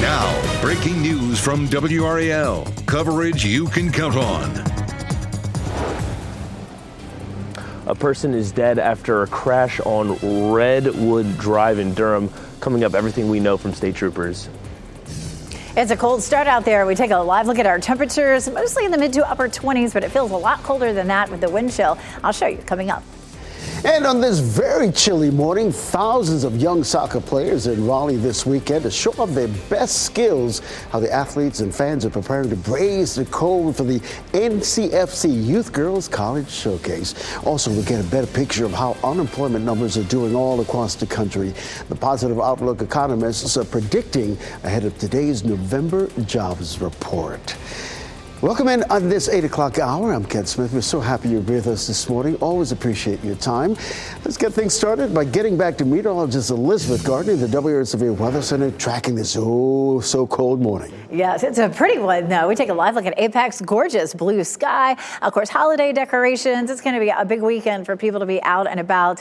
Now, breaking news from WRAL. Coverage you can count on. A person is dead after a crash on Redwood Drive in Durham. Coming up, everything we know from state troopers. It's a cold start out there. We take a live look at our temperatures, mostly in the mid to upper 20s, but it feels a lot colder than that with the wind chill. I'll show you coming up. And on this very chilly morning, thousands of young soccer players in Raleigh this weekend to show off their best skills, how the athletes and fans are preparing to brace the cold for the NCFC Youth Girls College Showcase. Also, we'll get a better picture of how unemployment numbers are doing all across the country. The Positive Outlook economists are predicting ahead of today's November jobs report. Welcome in on this 8 o'clock hour. I'm Ken Smith. We're so happy you're with us this morning. Always appreciate your time. Let's get things started by getting back to meteorologist Elizabeth Gardner, the WRAL Severe Weather Center, tracking this so cold morning. Yes, it's a pretty one, though. We take a live look at Apex. Gorgeous blue sky. Of course, holiday decorations. It's going to be a big weekend for people to be out and about.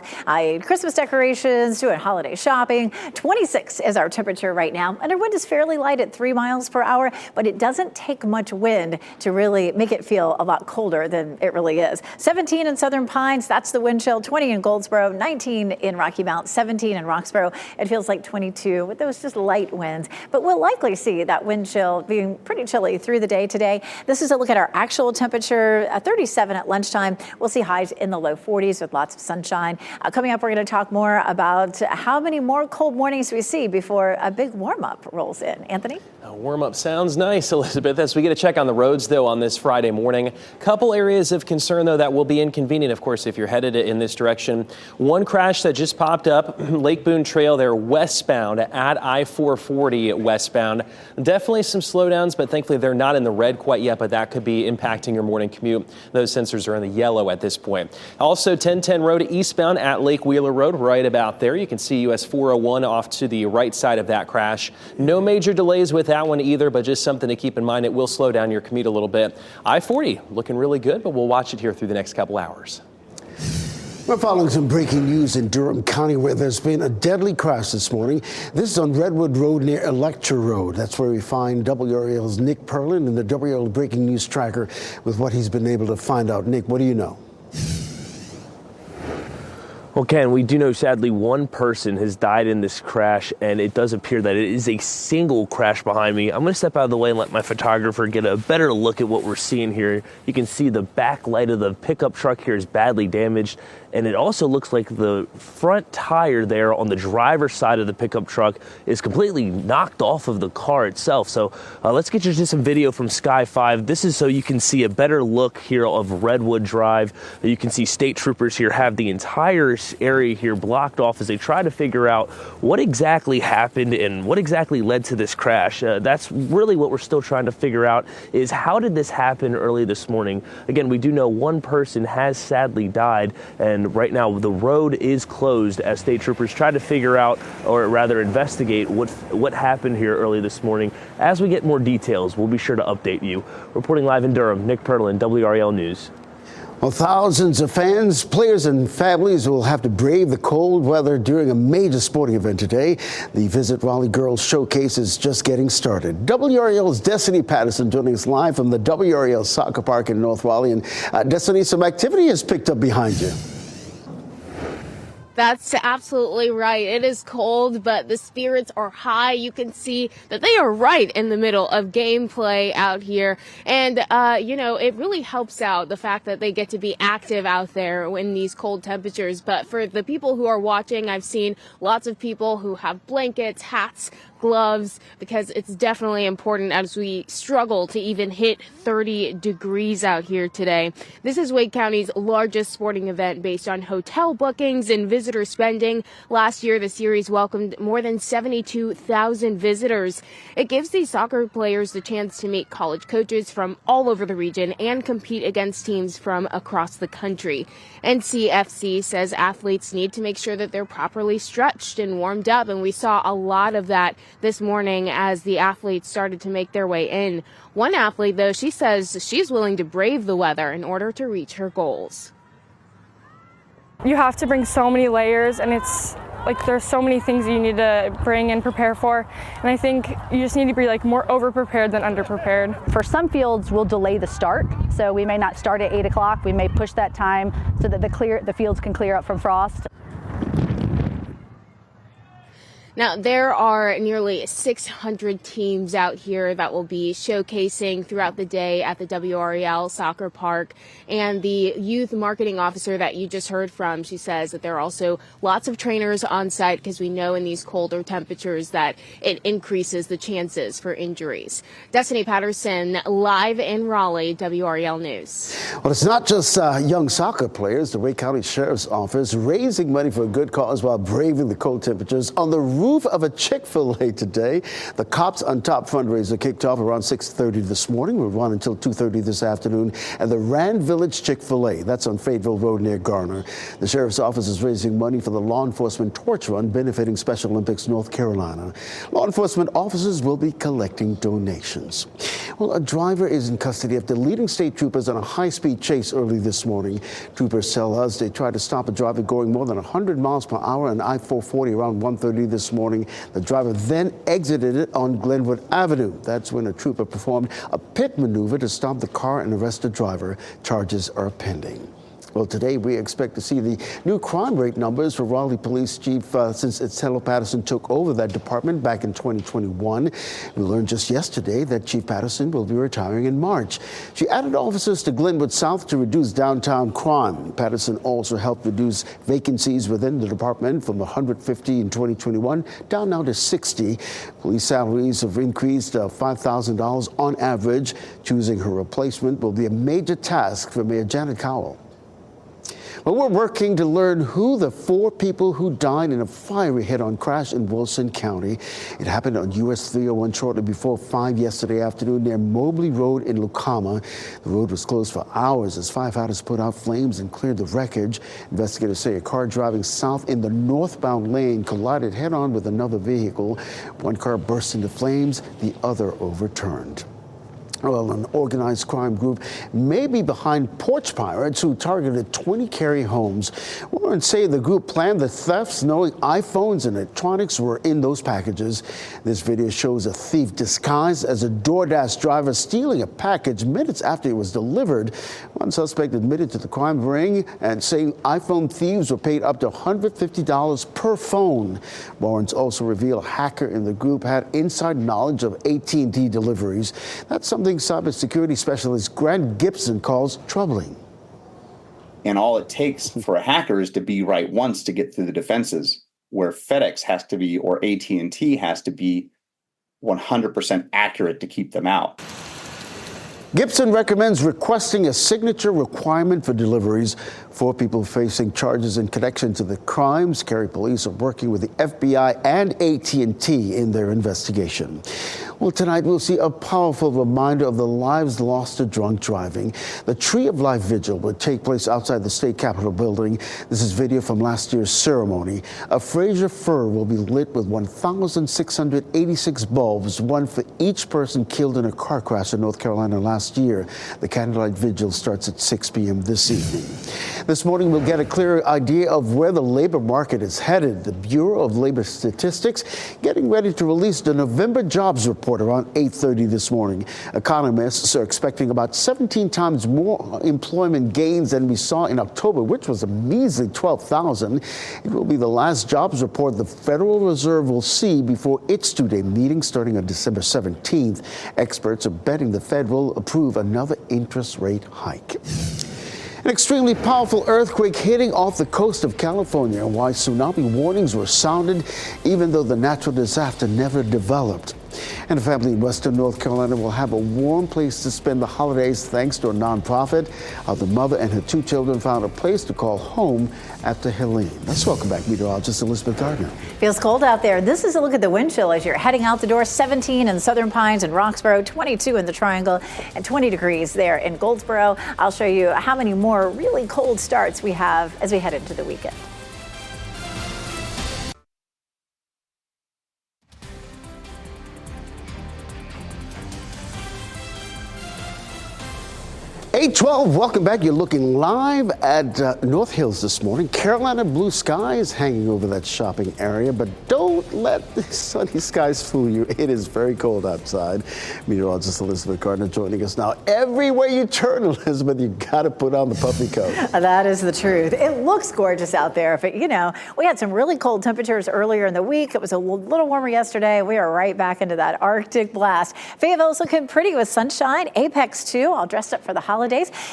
Christmas decorations, doing holiday shopping. 26 is our temperature right now. And our wind is fairly light at 3 miles per hour, but it doesn't take much wind to really make it feel a lot colder than it really is. 17 in Southern Pines, that's the wind chill. 20 in Goldsboro, 19 in Rocky Mount, 17 in Roxborough. It feels like 22 with those just light winds. But we'll likely see that wind chill being pretty chilly through the day today. This is a look at our actual temperature, 37 at lunchtime. We'll see highs in the low 40s with lots of sunshine. Coming up, we're going to talk more about how many more cold mornings we see before a big warm-up rolls in. Anthony? Warm-up sounds nice, Elizabeth. As we get a check on the roads, though, on this Friday morning. Couple areas of concern, though, that will be inconvenient, of course, if you're headed in this direction. One crash that just popped up, Lake Boone Trail there westbound at I-440 westbound. Definitely some slowdowns, but thankfully they're not in the red quite yet, but that could be impacting your morning commute. Those sensors are in the yellow at this point. Also, 1010 Road eastbound at Lake Wheeler Road, right about there. You can see US 401 off to the right side of that crash. No major delays with that one either, but just something to keep in mind. It will slow down your commute a little bit. I-40 looking really good, but we'll watch it here through the next couple hours. We're following some breaking news in Durham County where there's been a deadly crash this morning. This is on Redwood Road near Electra Road. That's where we find WRAL's Nick Perlin and the WRAL Breaking News Tracker with what he's been able to find out. Nick, what do you know? Well, Ken, we do know sadly one person has died in this crash, and it does appear that it is a single crash behind me. I'm going to step out of the way and let my photographer get a better look at what we're seeing here. You can see the back light of the pickup truck here is badly damaged, and it also looks like the front tire there on the driver's side of the pickup truck is completely knocked off of the car itself. So let's get you to some video from Sky 5. This is so you can see a better look here of Redwood Drive. You can see state troopers here have the entire area here blocked off as they try to figure out what exactly happened and what exactly led to this crash. That's really what we're still trying to figure out, is how did this happen early this morning? Again, we do know one person has sadly died, and right now the road is closed as state troopers try to figure out, or rather investigate, what happened here early this morning. As we get more details, we'll be sure to update you. Reporting live in Durham, Nick Perlin, WRAL News. Well, thousands of fans, players, and families will have to brave the cold weather during a major sporting event today. The Visit Raleigh Girls Showcase is just getting started. WRAL's Destiny Patterson joining us live from the WRAL Soccer Park in North Raleigh. And Destiny, some activity has picked up behind you. That's absolutely right. It is cold, but the spirits are high. You can see that they are right in the middle of gameplay out here. And, it really helps out the fact that they get to be active out there in these cold temperatures. But for the people who are watching, I've seen lots of people who have blankets, hats, gloves, because it's definitely important as we struggle to even hit 30 degrees out here today. This is Wake County's largest sporting event based on hotel bookings and visitor spending. Last year, the series welcomed more than 72,000 visitors. It gives these soccer players the chance to meet college coaches from all over the region and compete against teams from across the country. NCFC says athletes need to make sure that they're properly stretched and warmed up, and we saw a lot of that this morning as the athletes started to make their way in. One athlete, though, she says she's willing to brave the weather in order to reach her goals. You have to bring so many layers, and it's like there's so many things you need to bring and prepare for, and I think you just need to be like more over prepared than under prepared. For some fields, we'll delay the start, so we may not start at 8 o'clock. We may push that time so that the fields can clear up from frost. Now, there are nearly 600 teams out here that will be showcasing throughout the day at the WRAL soccer park. And the youth marketing officer that you just heard from, she says that there are also lots of trainers on site because we know in these colder temperatures that it increases the chances for injuries. Destiny Patterson, live in Raleigh, WRAL News. Well, it's not just young soccer players. The Wake County Sheriff's Office raising money for a good cause while braving the cold temperatures on the roof of a Chick-fil-A today. The Cops on Top fundraiser kicked off around 6:30 this morning. Will run until 2:30 this afternoon at the Rand Village Chick-fil-A. That's on Fayetteville Road near Garner. The Sheriff's Office is raising money for the Law Enforcement Torch Run benefiting Special Olympics North Carolina. Law enforcement officers will be collecting donations. Well, a driver is in custody after leading state troopers on a high-speed chase early this morning. Troopers tell us they tried to stop a driver going more than 100 miles per hour on I-440 around 1:30 this morning. The driver then exited it on Glenwood Avenue. That's when a trooper performed a pit maneuver to stop the car and arrest the driver. Charges are pending. Well, today we expect to see the new crime rate numbers for Raleigh Police Chief since Itzello Patterson took over that department back in 2021. We learned just yesterday that Chief Patterson will be retiring in March. She added officers to Glenwood South to reduce downtown crime. Patterson also helped reduce vacancies within the department from 150 in 2021 down now to 60. Police salaries have increased $5,000 on average. Choosing her replacement will be a major task for Mayor Janet Cowell. Well, we're working to learn who the 4 people who died in a fiery head-on crash in Wilson County. It happened on US 301 shortly before 5 yesterday afternoon near Mobley Road in Lucama. The road was closed for hours as firefighters put out flames and cleared the wreckage. Investigators say a car driving south in the northbound lane collided head-on with another vehicle. One car burst into flames, the other overturned. Well, an organized crime group may be behind porch pirates who targeted 20 Cary homes. Warrants say the group planned the thefts knowing iPhones and electronics were in those packages. This video shows a thief disguised as a DoorDash driver stealing a package minutes after it was delivered. One suspect admitted to the crime ring and saying iPhone thieves were paid up to $150 per phone. Warrants also reveal a hacker in the group had inside knowledge of AT&T deliveries. That's something cybersecurity specialist Grant Gibson calls troubling. And all it takes for a hacker is to be right once to get through the defenses, where FedEx has to be, or AT&T has to be 100% accurate to keep them out. Gibson recommends requesting a signature requirement for deliveries. 4 people facing charges in connection to the crimes. Cary police are working with the FBI and AT&T in their investigation. Well, tonight we'll see a powerful reminder of the lives lost to drunk driving. The Tree of Life Vigil will take place outside the state capitol building. This is video from last year's ceremony. A Fraser fir will be lit with 1,686 bulbs, one for each person killed in a car crash in North Carolina last year. The candlelight vigil starts at 6 p.m. this evening. This morning, we'll get a clearer idea of where the labor market is headed. The Bureau of Labor Statistics getting ready to release the November jobs report around 8:30 this morning. Economists are expecting about 17 times more employment gains than we saw in October, which was a measly 12,000. It will be the last jobs report the Federal Reserve will see before its two-day meeting starting on December 17th. Experts are betting the Fed will approve another interest rate hike. An extremely powerful earthquake hitting off the coast of California, and why tsunami warnings were sounded even though the natural disaster never developed. And a family in western North Carolina will have a warm place to spend the holidays thanks to a nonprofit. The mother and her 2 children found a place to call home after Helene. Let's welcome back meteorologist Elizabeth Gardner. Feels cold out there. This is a look at the wind chill as you're heading out the door. 17 in Southern Pines and Roxborough, 22 in the Triangle, and 20 degrees there in Goldsboro. I'll show you how many more really cold starts we have as we head into the weekend. 8:12, welcome back. You're looking live at North Hills this morning. Carolina blue skies hanging over that shopping area, but don't let the sunny skies fool you. It is very cold outside. Meteorologist Elizabeth Gardner joining us now. Everywhere you turn, Elizabeth, you got to put on the puffy coat. That is the truth. It looks gorgeous out there, but you know, we had some really cold temperatures earlier in the week. It was a little warmer yesterday. We are right back into that Arctic blast. Fayetteville's looking pretty with sunshine. Apex too, all dressed up for the holidays.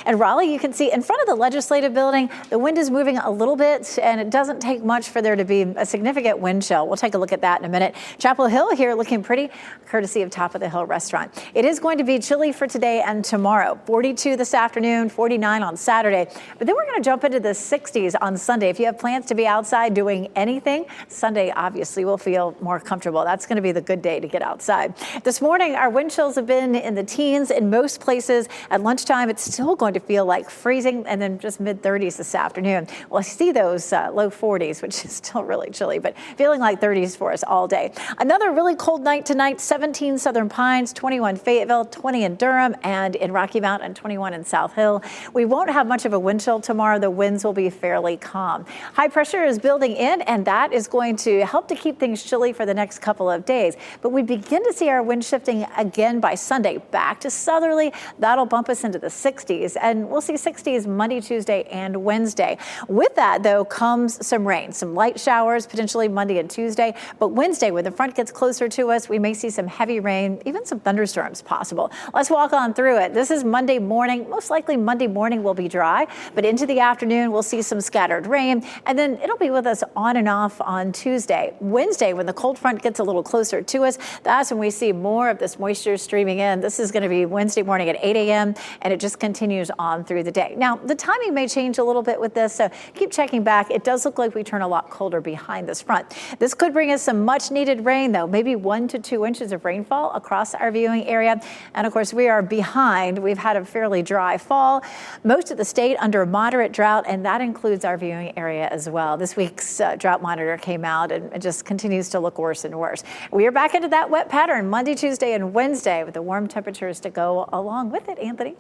And Raleigh, you can see in front of the legislative building, the wind is moving a little bit, and it doesn't take much for there to be a significant wind chill. We'll take a look at that in a minute. Chapel Hill here looking pretty, courtesy of Top of the Hill restaurant. It is going to be chilly for today and tomorrow. 42 this afternoon, 49 on Saturday. But then we're going to jump into the 60s on Sunday. If you have plans to be outside doing anything, Sunday obviously will feel more comfortable. That's going to be the good day to get outside. This morning, our wind chills have been in the teens in most places. At lunchtime, it's still going to feel like freezing, and then just mid-30s this afternoon. We'll see those low 40s, which is still really chilly, but feeling like 30s for us all day. Another really cold night tonight, 17 Southern Pines, 21 Fayetteville, 20 in Durham, and in Rocky Mount, and 21 in South Hill. We won't have much of a wind chill tomorrow. The winds will be fairly calm. High pressure is building in, and that is going to help to keep things chilly for the next couple of days. But we begin to see our wind shifting again by Sunday, back to southerly. That'll bump us into the 60s, and we'll see 60s Monday, Tuesday, and Wednesday. With that, though, comes some rain, some light showers, potentially Monday and Tuesday. But Wednesday, when the front gets closer to us, we may see some heavy rain, even some thunderstorms possible. Let's walk on through it. This is Monday morning. Most likely Monday morning will be dry, but into the afternoon, we'll see some scattered rain, and then it'll be with us on and off on Tuesday. Wednesday, when the cold front gets a little closer to us, that's when we see more of this moisture streaming in. This is going to be Wednesday morning at 8 a.m., and it just continues on through the day. Now, the timing may change a little bit with this, so keep checking back. It does look like we turn a lot colder behind this front. This could bring us some much needed rain, though, maybe 1 to 2 inches of rainfall across our viewing area. And of course, we are behind. We've had a fairly dry fall. Most of the state under a moderate drought, and that includes our viewing area as well. This week's drought monitor came out, and it just continues to look worse and worse. We are back into that wet pattern Monday, Tuesday, and Wednesday with the warm temperatures to go along with it. Anthony?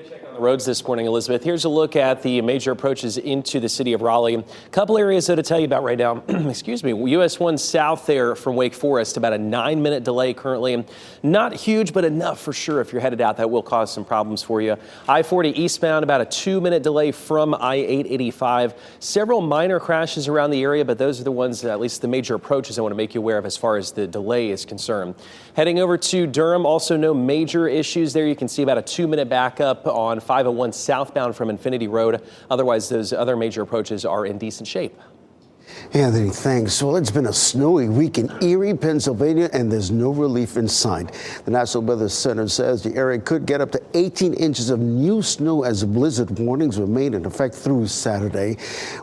Check on the roads this morning, Elizabeth. Here's a look at the major approaches into the city of Raleigh. A couple areas to tell you about right now. Excuse me. US 1 south there from Wake Forest, about a 9-minute delay currently. Not huge, but enough for sure. If you're headed out, that will cause some problems for you. I-40 eastbound, about a 2-minute delay from I-885. Several minor crashes around the area, but those are the ones, at least the major approaches I want to make you aware of as far as the delay is concerned. Heading over to Durham, also no major issues there. You can see about a 2-minute backup on 501 southbound from Infinity Road. Otherwise, those other major approaches are in decent shape. Anthony, thanks. Well, it's been a snowy week in Erie, Pennsylvania, and there's no relief in sight. The National Weather Center says the area could get up to 18 inches of new snow as blizzard warnings remain in effect through Saturday.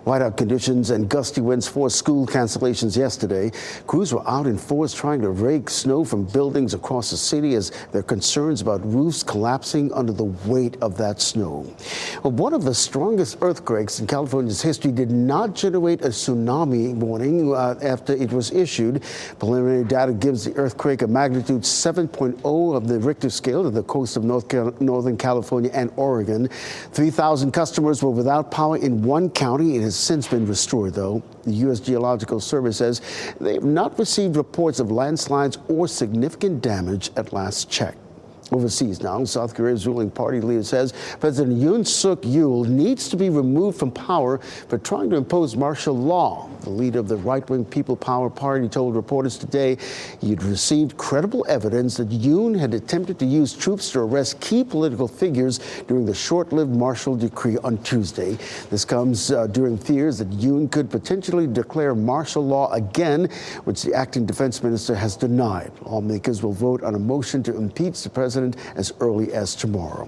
Whiteout conditions and gusty winds forced school cancellations yesterday. Crews were out in force trying to rake snow from buildings across the city as there are concerns about roofs collapsing under the weight of that snow. Well, one of the strongest earthquakes in California's history did not generate a tsunami warning after it was issued. Preliminary data gives the earthquake a magnitude 7.0 of the Richter scale to the coast of Northern California and Oregon. 3,000 customers were without power in one county. It has since been restored, though. The U.S. Geological Survey says they have not received reports of landslides or significant damage at last check. Overseas now, South Korea's ruling party leader says President Yoon Suk Yeol needs to be removed from power for trying to impose martial law. The leader of the right-wing People Power Party told reporters today he had received credible evidence that Yoon had attempted to use troops to arrest key political figures during the short-lived martial decree on Tuesday. This comes during fears that Yoon could potentially declare martial law again, which the acting defense minister has denied. Lawmakers will vote on a motion to impeach the president as early as tomorrow.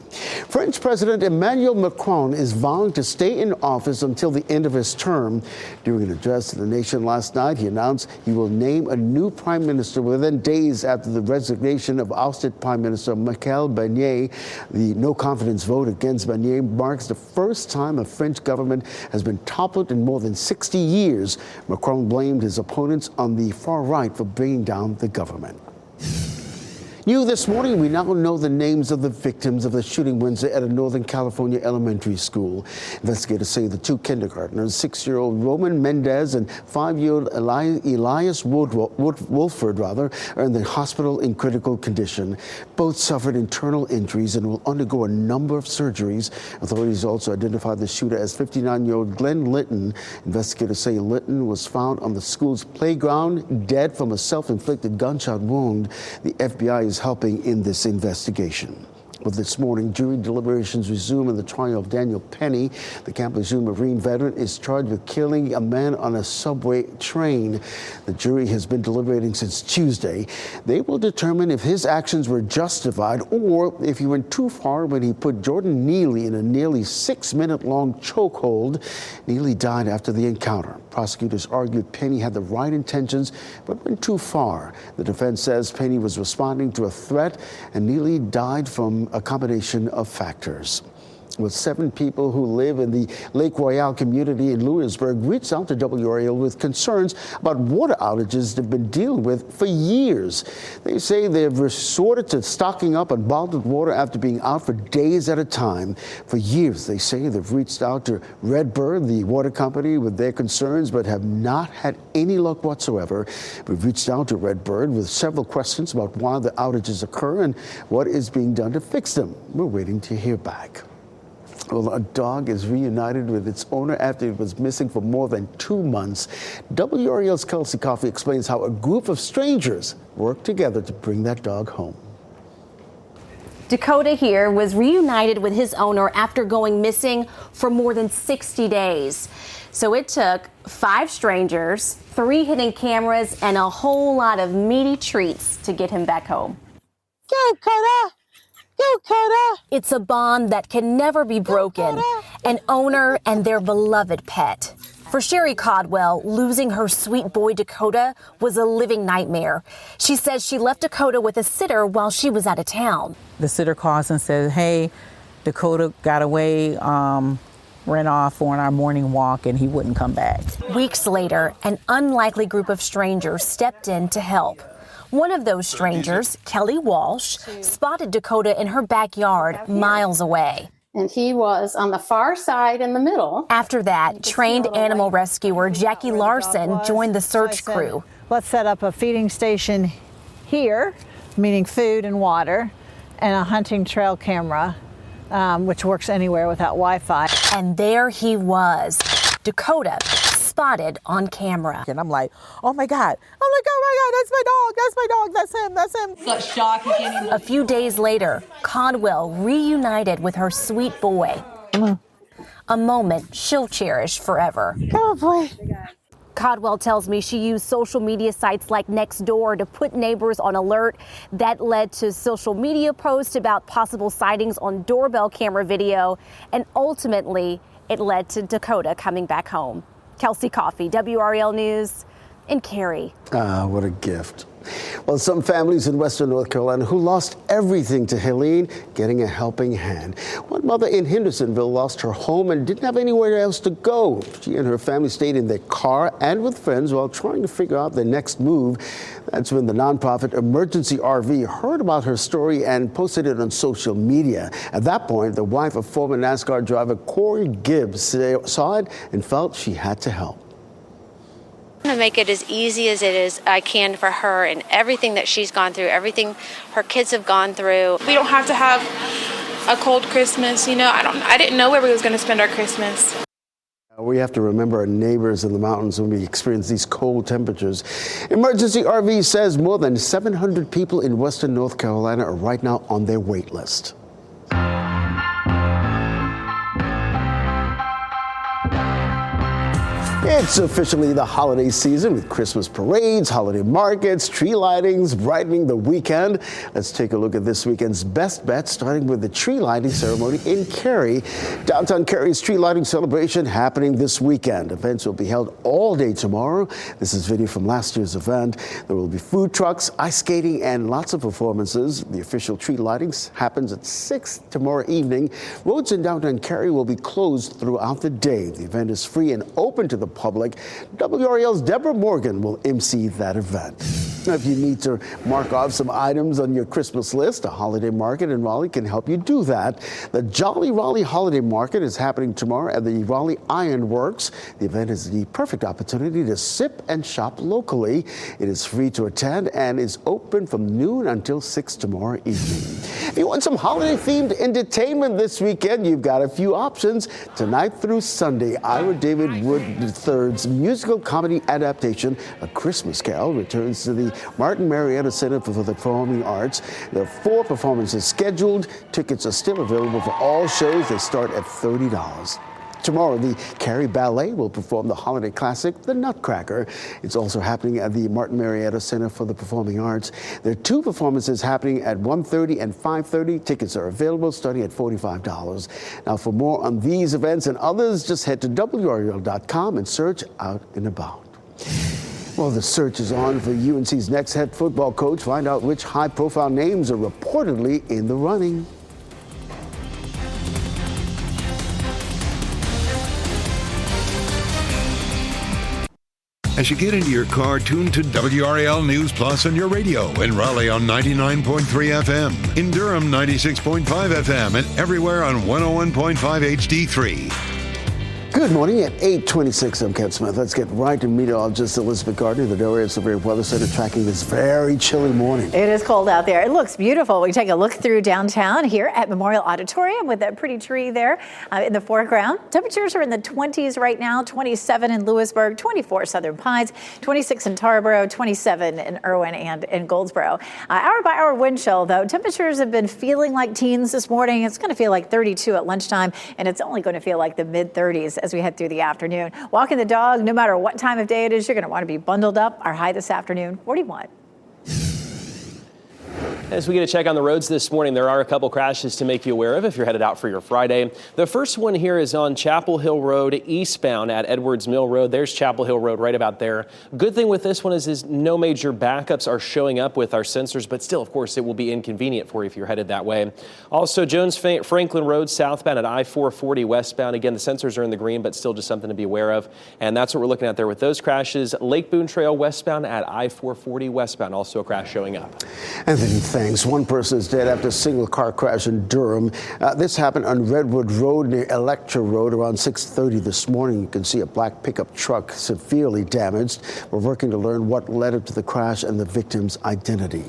French President Emmanuel Macron is vowing to stay in office until the end of his term. During an address to the nation last night, he announced he will name a new prime minister within days after the resignation of ousted Prime Minister Michel Barnier. The no-confidence vote against Barnier marks the first time a French government has been toppled in more than 60 years. Macron blamed his opponents on the far right for bringing down the government. New this morning, we now know the names of the victims of the shooting Wednesday at a Northern California elementary school. Investigators say the two kindergartners, 6-year-old Roman Mendez and 5-year-old Elias Wolford, are in the hospital in critical condition. Both suffered internal injuries and will undergo a number of surgeries. Authorities also identified the shooter as 59-year-old Glenn Litton. Investigators say Litton was found on the school's playground, dead from a self-inflicted gunshot wound. The FBI is helping in this investigation. But this morning, jury deliberations resume in the trial of Daniel Penny. The Kalamazoo Marine veteran is charged with killing a man on a subway train. The jury has been deliberating since Tuesday. They will determine if his actions were justified or if he went too far when he put Jordan Neely in a nearly 6-minute-long chokehold. Neely died after the encounter. Prosecutors argued Penny had the right intentions but went too far. The defense says Penny was responding to a threat and Neely died from a combination of factors. With 7 people who live in the Lake Royale community in Lewisburg reached out to WRAL with concerns about water outages they've been dealing with for years. They say they've resorted to stocking up on bottled water after being out for days at a time. For years, they say they've reached out to Redbird, the water company, with their concerns, but have not had any luck whatsoever. We've reached out to Redbird with several questions about why the outages occur and what is being done to fix them. We're waiting to hear back. Well, a dog is reunited with its owner after it was missing for more than 2 months. WRAL's Kelsey Coffey explains how a group of strangers worked together to bring that dog home. Dakota here was reunited with his owner after going missing for more than 60 days. So it took 5 strangers, 3 hidden cameras, and a whole lot of meaty treats to get him back home. Go, Dakota! Go, Dakota! It's a bond that can never be broken. An owner and their beloved pet. For Sherry Codwell, losing her sweet boy Dakota was a living nightmare. She says she left Dakota with a sitter while she was out of town. The sitter calls and says, hey, Dakota got away, ran off on our morning walk, and he wouldn't come back. Weeks later, an unlikely group of strangers stepped in to help. One of those strangers, Kelly Walsh, spotted Dakota in her backyard miles away. And he was on the far side in the middle. After that, trained animal rescuer Jackie Larson joined the search crew. Let's set up a feeding station here, meaning food and water, and a hunting trail camera, which works anywhere without Wi-Fi. And there he was, Dakota, spotted on camera. And I'm like, oh my God, that's my dog, that's him. Got shocked. A few days later, Codwell reunited with her sweet boy. A moment she'll cherish forever. Come on, boy. Codwell tells me she used social media sites like Nextdoor to put neighbors on alert. That led to social media posts about possible sightings on doorbell camera video, and ultimately it led to Dakota coming back home. Kelsey Coffey, WRAL News in Cary. What a gift. Well, some families in Western North Carolina who lost everything to Helene getting a helping hand. One mother in Hendersonville lost her home and didn't have anywhere else to go. She and her family stayed in their car and with friends while trying to figure out their next move. That's when the nonprofit Emergency RV heard about her story and posted it on social media. At that point, the wife of former NASCAR driver Corey Gibbs saw it and felt she had to help. To make it as easy as I can for her and everything that she's gone through, everything her kids have gone through. We don't have to have a cold Christmas, I didn't know where we was going to spend our Christmas. We have to remember our neighbors in the mountains when we experience these cold temperatures. Emergency RV says more than 700 people in Western North Carolina are right now on their wait list. It's officially the holiday season with Christmas parades, holiday markets, tree lightings, brightening the weekend. Let's take a look at this weekend's best bets, starting with the tree lighting ceremony in Cary. Downtown Cary's tree lighting celebration happening this weekend. Events will be held all day tomorrow. This is video from last year's event. There will be food trucks, ice skating, and lots of performances. The official tree lighting happens at 6 tomorrow evening. Roads in downtown Cary will be closed throughout the day. The event is free and open to the public public. WRAL's Deborah Morgan will MC that event. Now, if you need to mark off some items on your Christmas list, a holiday market in Raleigh can help you do that. The Jolly Raleigh Holiday Market is happening tomorrow at the Raleigh Iron Works. The event is the perfect opportunity to sip and shop locally. It is free to attend and is open from noon until 6 tomorrow evening. If you want some holiday-themed entertainment this weekend, you've got a few options. Tonight through Sunday, Ira David Wood III's musical comedy adaptation, A Christmas Carol, returns to the Martin Marietta Center for the Performing Arts. There are 4 performances scheduled. Tickets are still available for all shows. They start at $30. Tomorrow, the Cary Ballet will perform the holiday classic, The Nutcracker. It's also happening at the Martin Marietta Center for the Performing Arts. There are 2 performances happening at 1:30 and 5:30. Tickets are available starting at $45. Now, for more on these events and others, just head to WRAL.com and search Out and About. Well, the search is on for UNC's next head football coach. Find out which high-profile names are reportedly in the running. As you get into your car, tune to WRAL News Plus on your radio. In Raleigh on 99.3 FM. In Durham, 96.5 FM. And everywhere on 101.5 HD3. Good morning at 8:26. I'm Ken Smith. Let's get right to meteorologist Elizabeth Gardner, the WRAL Severe Weather Center, tracking this very chilly morning. It is cold out there. It looks beautiful. We take a look through downtown here at Memorial Auditorium with that pretty tree there in the foreground. Temperatures are in the 20s right now, 27 in Lewisburg, 24 Southern Pines, 26 in Tarboro, 27 in Irwin and in Goldsboro. Hour-by-hour wind chill, though. Temperatures have been feeling like teens this morning. It's going to feel like 32 at lunchtime, and it's only going to feel like the mid-30s as we head through the afternoon. Walking the dog, no matter what time of day it is, you're going to want to be bundled up. Our high this afternoon, 41. As we get a check on the roads this morning, there are a couple crashes to make you aware of if you're headed out for your Friday. The first one here is on Chapel Hill Road eastbound at Edwards Mill Road. There's Chapel Hill Road right about there. Good thing with this one is no major backups are showing up with our sensors, but still, of course, it will be inconvenient for you if you're headed that way. Also, Jones Franklin Road southbound at I-440 westbound. Again, the sensors are in the green, but still just something to be aware of. And that's what we're looking at there with those crashes. Lake Boone Trail westbound at I-440 westbound. Also a crash showing up. Anthony, thanks. One person is dead after a single car crash in Durham. This happened on Redwood Road near Electra Road around 6:30 this morning. You can see a black pickup truck severely damaged. We're working to learn what led up to the crash and the victim's identity.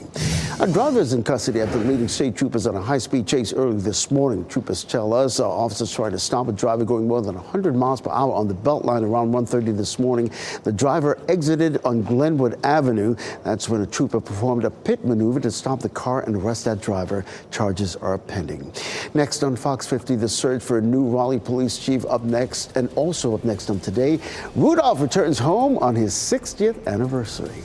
A driver is in custody after leading state troopers on a high-speed chase early this morning. Troopers tell us officers tried to stop a driver going more than 100 miles per hour on the Beltline around 1:30 this morning. The driver exited on Glenwood Avenue. That's when a trooper performed a pit maneuver to stop the car and arrest that driver. Charges are pending. Next on Fox 50, the search for a new Raleigh police chief up next, and also up next on Today, Rudolph returns home on his 60th anniversary.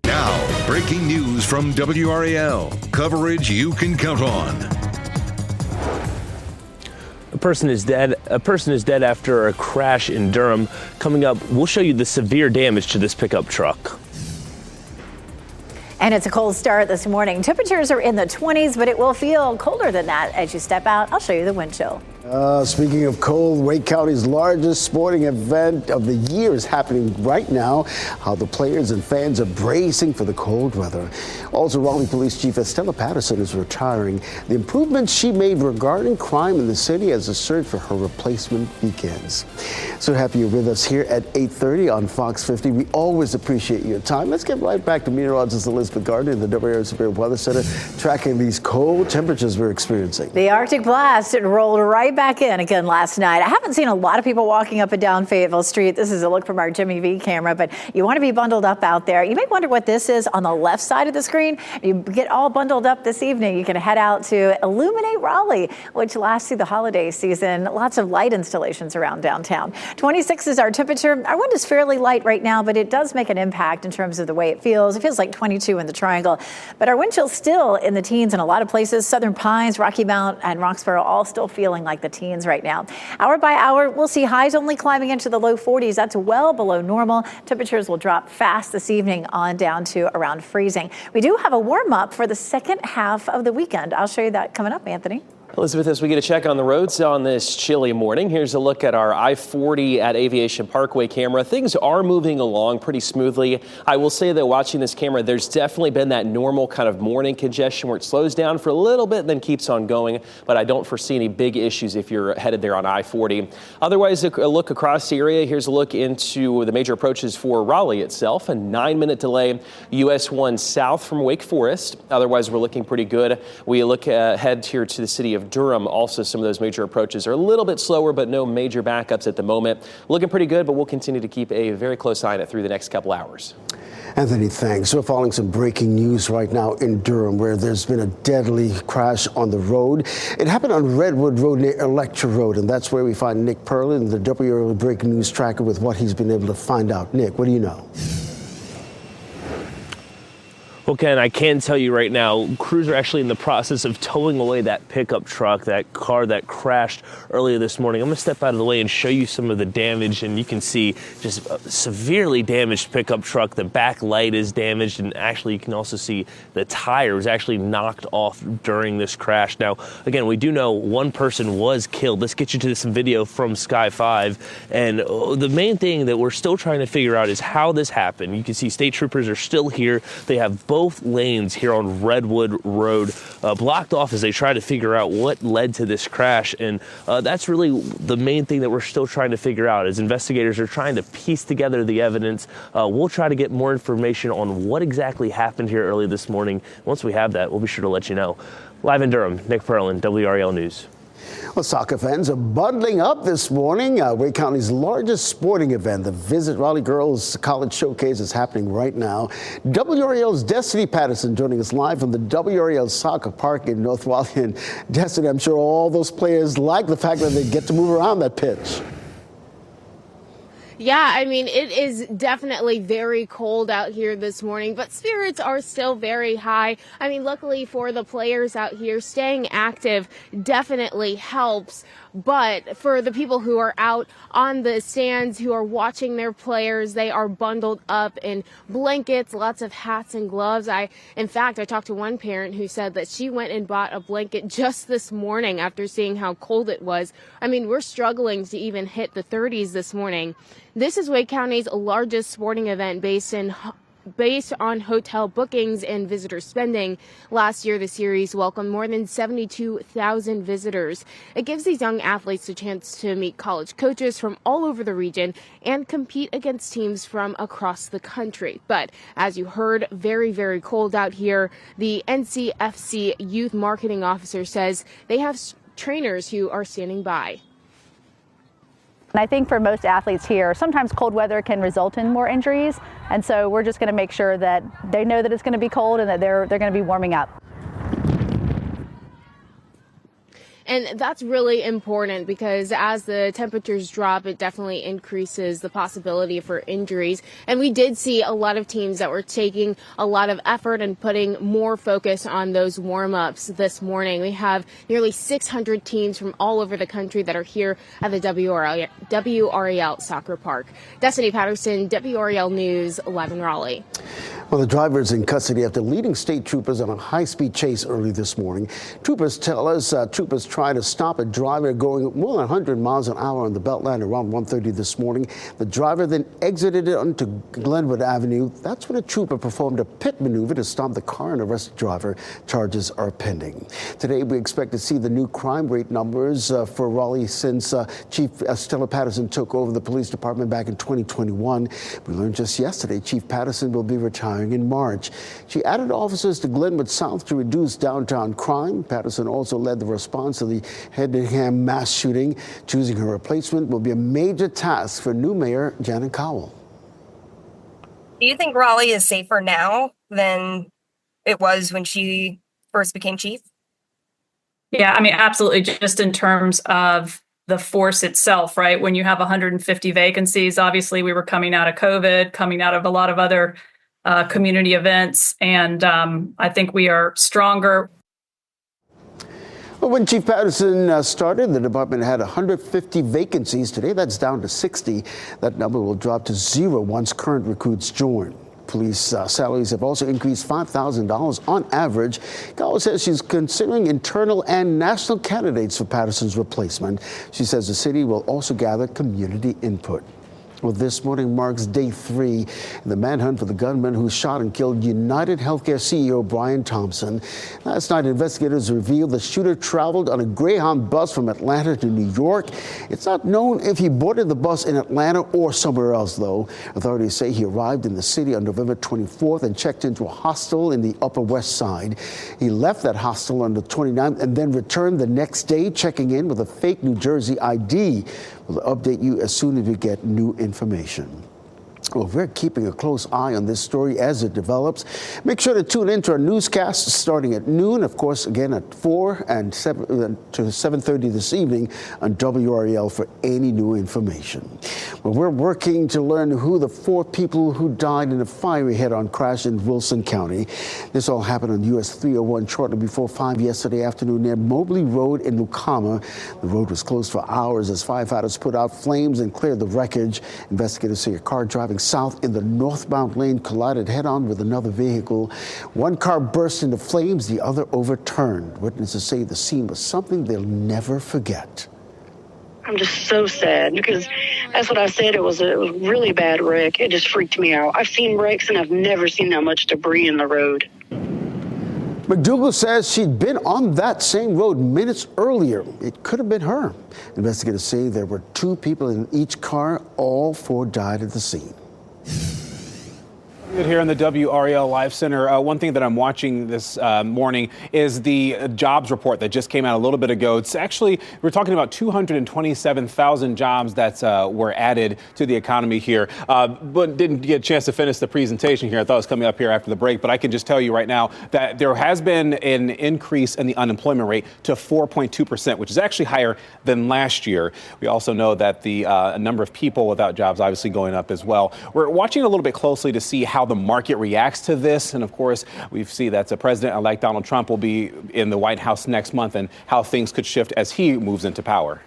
Now, breaking news from WRAL. Coverage you can count on. A person is dead after a crash in Durham. Coming up, we'll show you the severe damage to this pickup truck. And it's a cold start this morning. Temperatures are in the 20s, but it will feel colder than that as you step out. I'll show you the wind chill. Speaking of cold, Wake County's largest sporting event of the year is happening right now. How the players and fans are bracing for the cold weather. Also, Raleigh Police Chief Estella Patterson is retiring. The improvements she made regarding crime in the city as the search for her replacement begins. So happy you're with us here at 8:30 on Fox 50. We always appreciate your time. Let's get right back to meteorologist Elizabeth Gardner in the WRAL Severe Weather Center, tracking these cold temperatures we're experiencing. The Arctic blast, it rolled right back in again last night. I haven't seen a lot of people walking up and down Fayetteville Street. This is a look from our Jimmy V camera, but you want to be bundled up out there. You may wonder what this is on the left side of the screen. You get all bundled up this evening. You can head out to Illuminate Raleigh, which lasts through the holiday season. Lots of light installations around downtown. 26 is our temperature. Our wind is fairly light right now, but it does make an impact in terms of the way it feels. It feels like 22 in the Triangle, but our wind chill's still in the teens in a lot of places. Southern Pines, Rocky Mount, and Roxborough all still feeling like the teens right now. Hour by hour, we'll see highs only climbing into the low 40s. That's well below normal. Temperatures will drop fast this evening on down to around freezing. We do have a warm up for the second half of the weekend. I'll show you that coming up, Anthony. Elizabeth, as we get a check on the roads on this chilly morning, here's a look at our I-40 at Aviation Parkway camera. Things are moving along pretty smoothly. I will say that watching this camera, there's definitely been that normal kind of morning congestion where it slows down for a little bit and then keeps on going, but I don't foresee any big issues if you're headed there on I-40. Otherwise, a look across the area. Here's a look into the major approaches for Raleigh itself. A 9-minute delay, US 1 south from Wake Forest. Otherwise, we're looking pretty good. We look ahead here to the city of Durham. Also, some of those major approaches are a little bit slower, but no major backups at the moment. Looking pretty good, but we'll continue to keep a very close eye on it through the next couple hours. Anthony, thanks. We're following some breaking news right now in Durham, where there's been a deadly crash on the road. It happened on Redwood Road near Electra Road, and that's where we find Nick Perlin, the WRAL breaking news tracker, with what he's been able to find out. Nick, what do you know? Well, Ken, I can tell you right now, crews are actually in the process of towing away that pickup truck, that car that crashed earlier this morning. I'm going to step out of the way and show you some of the damage, and you can see just a severely damaged pickup truck. The back light is damaged, and actually you can also see the tire was actually knocked off during this crash. Now, again, we do know one person was killed. Let's get you to some video from Sky 5, and the main thing that we're still trying to figure out is how this happened. You can see state troopers are still here. They have both lanes here on Redwood Road blocked off as they try to figure out what led to this crash. And that's really the main thing that we're still trying to figure out as investigators are trying to piece together the evidence. We'll try to get more information on what exactly happened here early this morning. Once we have that, we'll be sure to let you know. Live in Durham, Nick Perlin, WRAL News. Well, soccer fans are bundling up this morning. Wake County's largest sporting event, the Visit Raleigh Girls College Showcase, is happening right now. WRAL's Destiny Patterson joining us live from the WRAL Soccer Park in North Raleigh. And Destiny, I'm sure all those players like the fact that they get to move around that pitch. Yeah, I mean, it is definitely very cold out here this morning, but spirits are still very high. I mean, luckily for the players out here, staying active definitely helps. But for the people who are out on the stands, who are watching their players, they are bundled up in blankets, lots of hats and gloves. In fact, I talked to one parent who said that she went and bought a blanket just this morning after seeing how cold it was. I mean, we're struggling to even hit the 30s this morning. This is Wake County's largest sporting event based on hotel bookings and visitor spending. Last year, the series welcomed more than 72,000 visitors. It gives these young athletes a chance to meet college coaches from all over the region and compete against teams from across the country. But as you heard, very, very cold out here. The NCFC youth marketing officer says they have trainers who are standing by. And I think for most athletes here, sometimes cold weather can result in more injuries. And so we're just going to make sure that they know that it's going to be cold and that they're going to be warming up. And that's really important because as the temperatures drop, it definitely increases the possibility for injuries. And we did see a lot of teams that were taking a lot of effort and putting more focus on those warm-ups this morning. We have nearly 600 teams from all over the country that are here at the WRAL Soccer Park. Destiny Patterson, WRAL News, live in Raleigh. Well, the driver is in custody after leading state troopers on a high-speed chase early this morning. Troopers tell us troopers tried to stop a driver going more than 100 miles an hour on the Beltline around 1:30 this morning. The driver then exited onto Glenwood Avenue. That's when a trooper performed a pit maneuver to stop the car and arrest the driver. Charges are pending. Today, we expect to see the new crime rate numbers for Raleigh since Chief Stella Patterson took over the police department back in 2021. We learned just yesterday Chief Patterson will be retiring in March. She added officers to Glenwood South to reduce downtown crime. Patterson also led the response to the Hedingham mass shooting. Choosing her replacement will be a major task for new Mayor Janet Cowell. Do you think Raleigh is safer now than it was when she first became chief? Yeah, I mean, absolutely. Just in terms of the force itself, right? When you have 150 vacancies, obviously we were coming out of COVID, coming out of a lot of other community events, and I think we are stronger. Well, when Chief Patterson started, the department had 150 vacancies. Today, that's down to 60. That number will drop to 0 once current recruits join. Police salaries have also increased $5,000 on average. Gallo says she's considering internal and national candidates for Patterson's replacement. She says the city will also gather community input. Well, this morning marks day 3 in the manhunt for the gunman who shot and killed United Healthcare CEO Brian Thompson. Last night, investigators revealed the shooter traveled on a Greyhound bus from Atlanta to New York. It's not known if he boarded the bus in Atlanta or somewhere else, though. Authorities say he arrived in the city on November 24th and checked into a hostel in the Upper West Side. He left that hostel on the 29th and then returned the next day, checking in with a fake New Jersey ID. We'll update you as soon as we get new information. Well, we're keeping a close eye on this story as it develops. Make sure to tune in to our newscast starting at noon, of course, again at 4 and 7 to 7:30 this evening on WRAL for any new information. Well, we're working to learn who the 4 people who died in a fiery head-on crash in Wilson County. This all happened on US 301 shortly before 5 yesterday afternoon near Mobley Road in Lucama. The road was closed for hours as firefighters put out flames and cleared the wreckage. Investigators say a car driving south in the northbound lane collided head-on with another vehicle. One car burst into flames, the other overturned. Witnesses say the scene was something they'll never forget. I'm just so sad because that's what I said. It was a really bad wreck. It just freaked me out. I've seen wrecks and I've never seen that much debris in the road. McDougal says she'd been on that same road minutes earlier. It could have been her. Investigators say there were 2 people in each car. All 4 died at the scene. Here in the WRAL Live Center, one thing that I'm watching this morning is the jobs report that just came out a little bit ago. It's actually, we're talking about 227,000 jobs that were added to the economy here, but didn't get a chance to finish the presentation here. I thought it was coming up here after the break, but I can just tell you right now that there has been an increase in the unemployment rate to 4.2%, which is actually higher than last year. We also know that the number of people without jobs obviously going up as well. We're watching a little bit closely to see how the market reacts to this. And of course, we see that President-elect Donald Trump will be in the White House next month and how things could shift as he moves into power.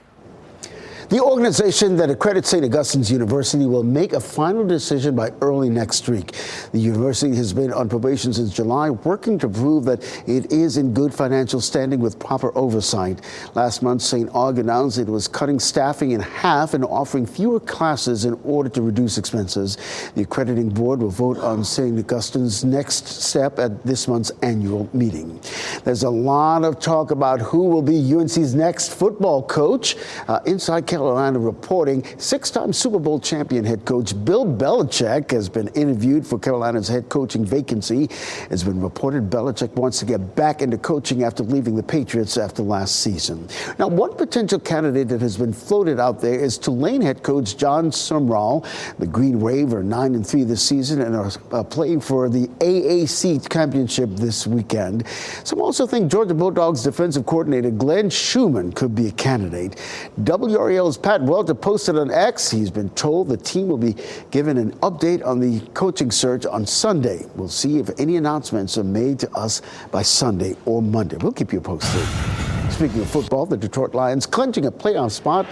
The organization that accredits St. Augustine's University will make a final decision by early next week. The university has been on probation since July, working to prove that it is in good financial standing with proper oversight. Last month, St. Aug announced it was cutting staffing in half and offering fewer classes in order to reduce expenses. The accrediting board will vote on St. Augustine's next step at this month's annual meeting. There's a lot of talk about who will be UNC's next football coach. Inside Carolina reporting 6-time Super Bowl champion head coach Bill Belichick has been interviewed for Carolina's head coaching vacancy. It's been reported Belichick wants to get back into coaching after leaving the Patriots after last season. Now, one potential candidate that has been floated out there is Tulane head coach John Sumrall. The Green Wave are 9-3 this season and are playing for the AAC championship this weekend. Some also think Georgia Bulldogs defensive coordinator Glenn Schumann could be a candidate. WRAL's Pat Welter posted on X. He's been told the team will be given an update on the coaching search on Sunday. We'll see if any announcements are made to us by Sunday or Monday. We'll keep you posted. Speaking of football, the Detroit Lions clinching a playoff spot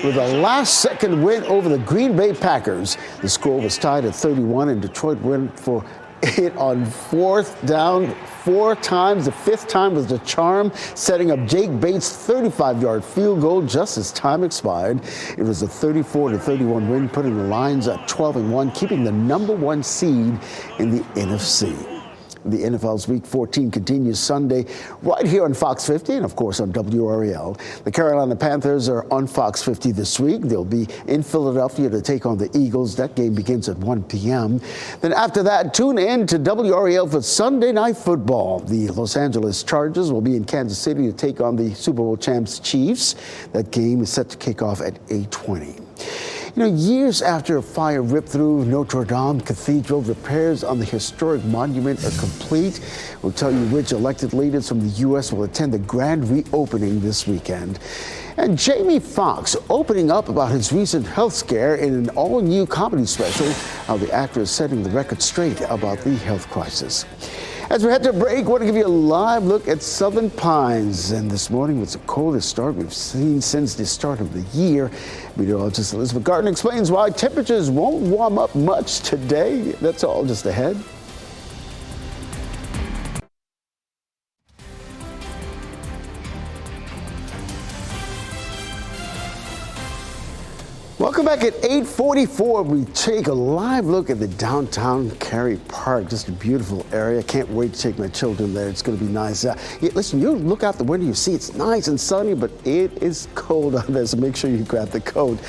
with a last-second win over the Green Bay Packers. The score was tied at 31, and Detroit went for it on 4th down 4 times. The 5th time was the charm, setting up Jake Bates' 35-yard field goal just as time expired. It was a 34-31 win, putting the Lions at 12-1, keeping the number 1 seed in the NFC. The NFL's Week 14 continues Sunday right here on Fox 50 and, of course, on WRAL. The Carolina Panthers are on Fox 50 this week. They'll be in Philadelphia to take on the Eagles. That game begins at 1 p.m. Then after that, tune in to WRAL for Sunday Night Football. The Los Angeles Chargers will be in Kansas City to take on the Super Bowl champs Chiefs. That game is set to kick off at 8:20. You know, years after a fire ripped through Notre Dame Cathedral, repairs on the historic monument are complete. We'll tell you which elected leaders from the U.S. will attend the grand reopening this weekend. And Jamie Foxx opening up about his recent health scare in an all-new comedy special, how the actor is setting the record straight about the health crisis. As we head to break, I want to give you a live look at Southern Pines. And this morning was the coldest start we've seen since the start of the year. Meteorologist Elizabeth Gardner explains why temperatures won't warm up much today. That's all just ahead. Welcome back at 8:44. We take a live look at the downtown Cary Park. Just a beautiful area. Can't wait to take my children there. It's going to be nice. Listen, you look out the window, you see it's nice and sunny, but it is cold out there, so make sure you grab the coat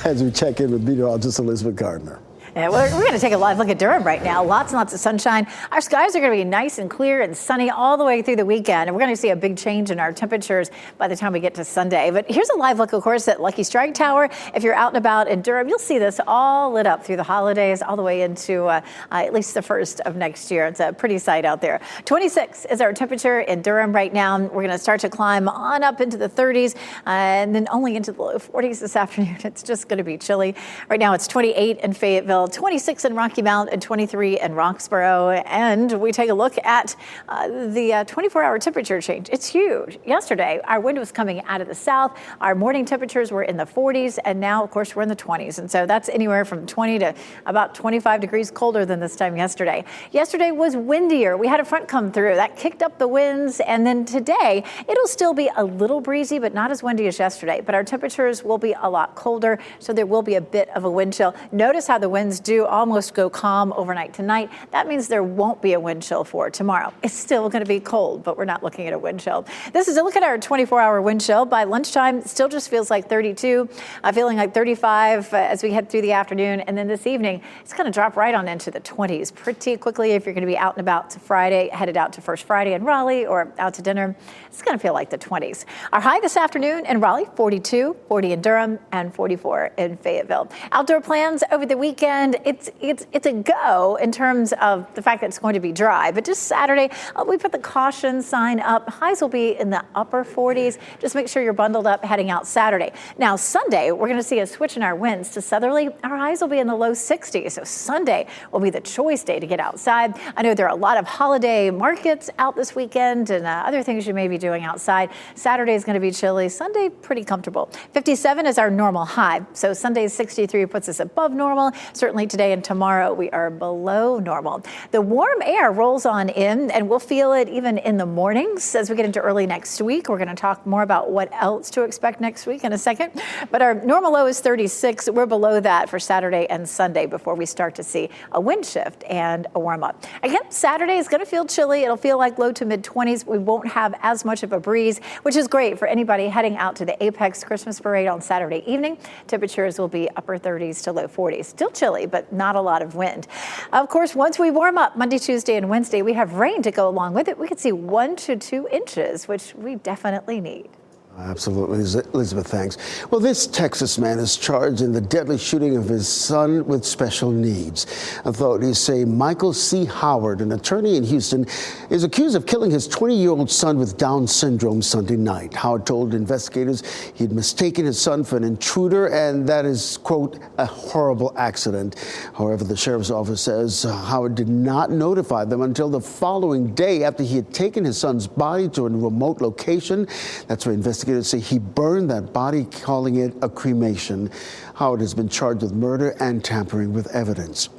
as we check in with meteorologist Elizabeth Gardner. Yeah, we're going to take a live look at Durham right now. Lots and lots of sunshine. Our skies are going to be nice and clear and sunny all the way through the weekend. And we're going to see a big change in our temperatures by the time we get to Sunday. But here's a live look, of course, at Lucky Strike Tower. If you're out and about in Durham, you'll see this all lit up through the holidays, all the way into at least the first of next year. It's a pretty sight out there. 26 is our temperature in Durham right now. We're going to start to climb on up into the 30s and then only into the low 40s this afternoon. It's just going to be chilly. Right now it's 28 in Fayetteville, 26 in Rocky Mount, and 23 in Roxborough. And we take a look at the 24-hour temperature change. It's huge. Yesterday, our wind was coming out of the south. Our morning temperatures were in the 40s, and now, of course, we're in the 20s. And so that's anywhere from 20 to about 25 degrees colder than this time yesterday. Yesterday was windier. We had a front come through. That kicked up the winds. And then today, it'll still be a little breezy, but not as windy as yesterday. But our temperatures will be a lot colder, so there will be a bit of a wind chill. Notice how the winds do almost go calm overnight tonight. That means there won't be a wind chill for tomorrow. It's still going to be cold, but we're not looking at a wind chill. This is a look at our 24-hour wind chill. By lunchtime, it still just feels like 32, feeling like 35 as we head through the afternoon. And then this evening, it's going to drop right on into the 20s pretty quickly if you're going to be out and about to Friday, headed out to First Friday in Raleigh or out to dinner. It's going to feel like the 20s. Our high this afternoon in Raleigh, 42, 40 in Durham, and 44 in Fayetteville. Outdoor plans over the weekend. It's a go in terms of the fact that it's going to be dry. But just Saturday, we put the caution sign up. Highs will be in the upper 40s. Just make sure you're bundled up heading out Saturday. Now, Sunday, we're going to see a switch in our winds to southerly. Our highs will be in the low 60s. So Sunday will be the choice day to get outside. I know there are a lot of holiday markets out this weekend and other things you may be doing outside. Saturday is going to be chilly. Sunday, pretty comfortable. 57 is our normal high. So Sunday's 63 puts us above normal. Certainly today and tomorrow we are below normal. The warm air rolls on in, and we'll feel it even in the mornings as we get into early next week. We're going to talk more about what else to expect next week in a second. But our normal low is 36. We're below that for Saturday and Sunday before we start to see a wind shift and a warm up. Again, Saturday is going to feel chilly. It'll feel like low to mid 20s. We won't have as much of a breeze, which is great for anybody heading out to the Apex Christmas Parade on Saturday evening. Temperatures will be upper 30s to low 40s. Still chilly, but not a lot of wind. Of course, once we warm up Monday, Tuesday, and Wednesday, we have rain to go along with it. We could see 1 to 2 inches, which we definitely need. Absolutely, Elizabeth, thanks. Well, this Texas man is charged in the deadly shooting of his son with special needs. Authorities say Michael C. Howard, an attorney in Houston, is accused of killing his 20-year-old son with Down syndrome Sunday night. Howard told investigators he'd mistaken his son for an intruder and that is, quote, a horrible accident. However, the sheriff's office says Howard did not notify them until the following day after he had taken his son's body to a remote location. That's where investigators say he burned that body, calling it a cremation. Howard has been charged with murder and tampering with evidence.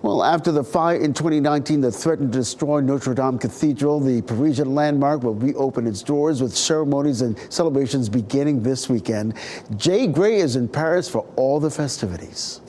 Well, after the fire in 2019 that threatened to destroy Notre Dame Cathedral, the Parisian landmark will reopen its doors with ceremonies and celebrations beginning this weekend. Jay Gray is in Paris for all the festivities.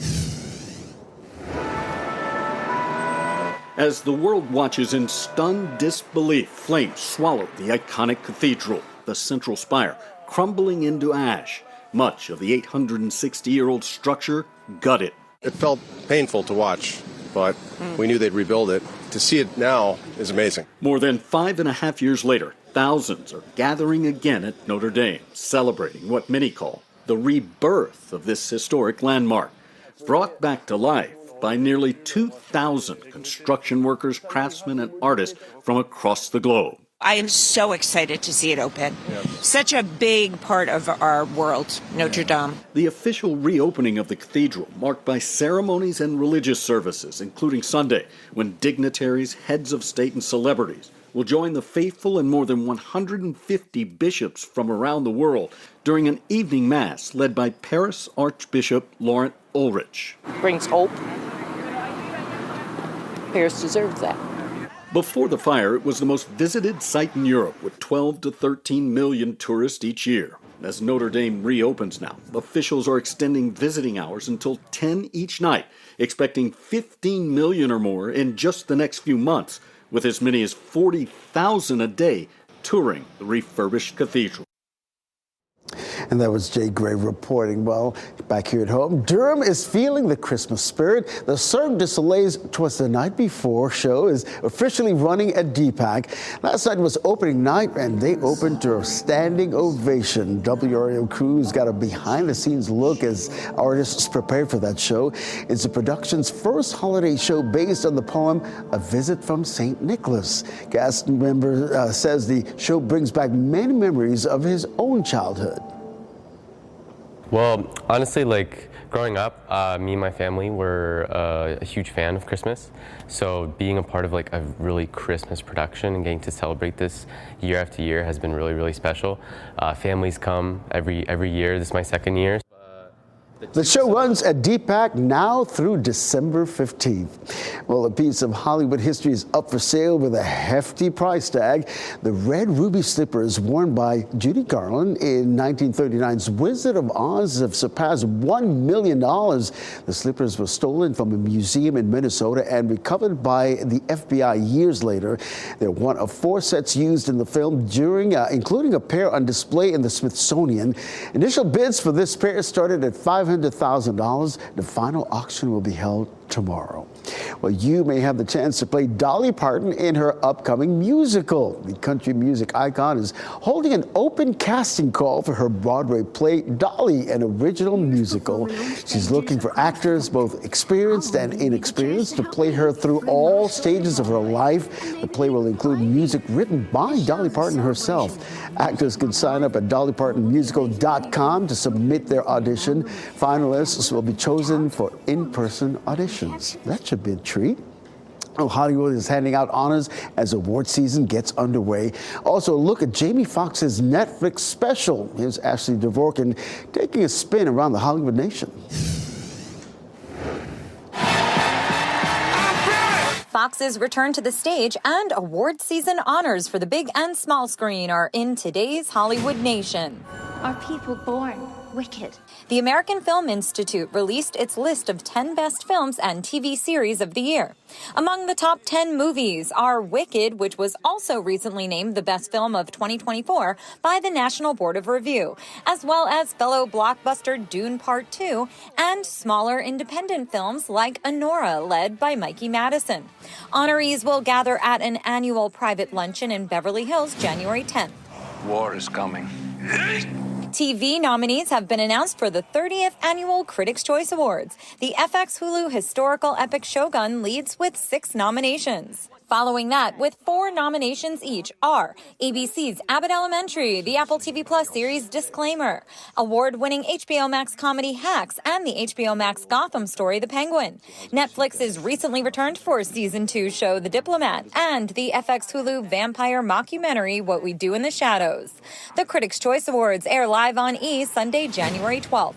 As the world watches in stunned disbelief, flames swallowed the iconic cathedral, the central spire crumbling into ash. Much of the 860-year-old structure gutted. It felt painful to watch, but we knew they'd rebuild it. To see it now is amazing. More than 5.5 years later, thousands are gathering again at Notre Dame, celebrating what many call the rebirth of this historic landmark, brought back to life by nearly 2,000 construction workers, craftsmen, and artists from across the globe. I am so excited to see it open. Such a big part of our world, Notre Dame. The official reopening of the cathedral marked by ceremonies and religious services, including Sunday, when dignitaries, heads of state, and celebrities will join the faithful and more than 150 bishops from around the world during an evening mass led by Paris Archbishop Laurent Ulrich. Brings hope. Paris deserves that. Before the fire, it was the most visited site in Europe, with 12 to 13 million tourists each year. As Notre Dame reopens now, officials are extending visiting hours until 10 each night, expecting 15 million or more in just the next few months, with as many as 40,000 a day touring the refurbished cathedral. And that was Jay Gray reporting. Well, back here at home, Durham is feeling the Christmas spirit. The Cirque du Soleil's Twas the Night Before show is officially running at DPAC. Last night was opening night, and they opened to a standing ovation. WRAL crews got a behind-the-scenes look as artists prepared for that show. It's the production's first holiday show based on the poem A Visit from St. Nicholas. Cast member says the show brings back many memories of his own childhood. Well, honestly, growing up, me and my family were a huge fan of Christmas. So being a part of a really Christmas production and getting to celebrate this year after year has been really, really special. Families come every year. This is my second year. The show runs at DPAC now through December 15th. Well, a piece of Hollywood history is up for sale with a hefty price tag. The red ruby slippers worn by Judy Garland in 1939's Wizard of Oz have surpassed $1 million. The slippers were stolen from a museum in Minnesota and recovered by the FBI years later. They're one of 4 sets used in the film, including a pair on display in the Smithsonian. Initial bids for this pair started at $500,000. The final auction will be held tomorrow. Well, you may have the chance to play Dolly Parton in her upcoming musical. The country music icon is holding an open casting call for her Broadway play, Dolly, an original musical. She's looking for actors, both experienced and inexperienced, to play her through all stages of her life. The play will include music written by Dolly Parton herself. Actors can sign up at dollypartonmusical.com to submit their audition. Finalists will be chosen for in-person auditions. That should be a treat. Hollywood is handing out honors as award season gets underway. Also, look at Jamie Foxx's Netflix special. Here's Ashley Dvorkin taking a spin around the Hollywood nation. Fox's return to the stage and award season honors for the big and small screen are in today's Hollywood nation. Are people born wicked? The American Film Institute released its list of 10 best films and TV series of the year. Among the top 10 movies are Wicked, which was also recently named the best film of 2024 by the National Board of Review, as well as fellow blockbuster Dune Part 2 and smaller independent films like Anora, led by Mikey Madison. Honorees will gather at an annual private luncheon in Beverly Hills January 10th. War is coming. TV nominees have been announced for the 30th Annual Critics' Choice Awards. The FX Hulu historical epic Shogun leads with 6 nominations. Following that, with 4 nominations each, are ABC's Abbott Elementary, the Apple TV Plus series Disclaimer, award-winning HBO Max comedy Hacks, and the HBO Max Gotham story The Penguin. Netflix's recently returned for Season 2 show The Diplomat, and the FX Hulu vampire mockumentary What We Do in the Shadows. The Critics' Choice Awards air live on E! Sunday, January 12th.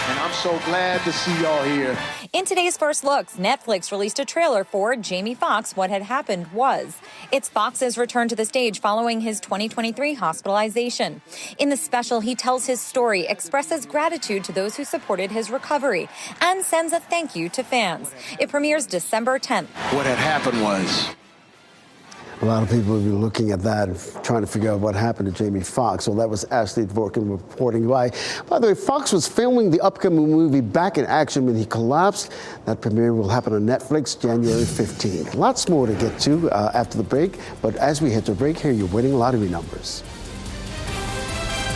And I'm so glad to see y'all here. In today's First Looks, Netflix released a trailer for Jamie Foxx, What Had Happened Was. It's Foxx's return to the stage following his 2023 hospitalization. In the special, he tells his story, expresses gratitude to those who supported his recovery, and sends a thank you to fans. It premieres December 10th. What had happened was... A lot of people will be looking at that and trying to figure out what happened to Jamie Foxx. Well, that was Ashley Dvorkin reporting. By the way, Foxx was filming the upcoming movie Back in Action when he collapsed. That premiere will happen on Netflix January 15th. Lots more to get to after the break. But as we head to break, here are your winning lottery numbers.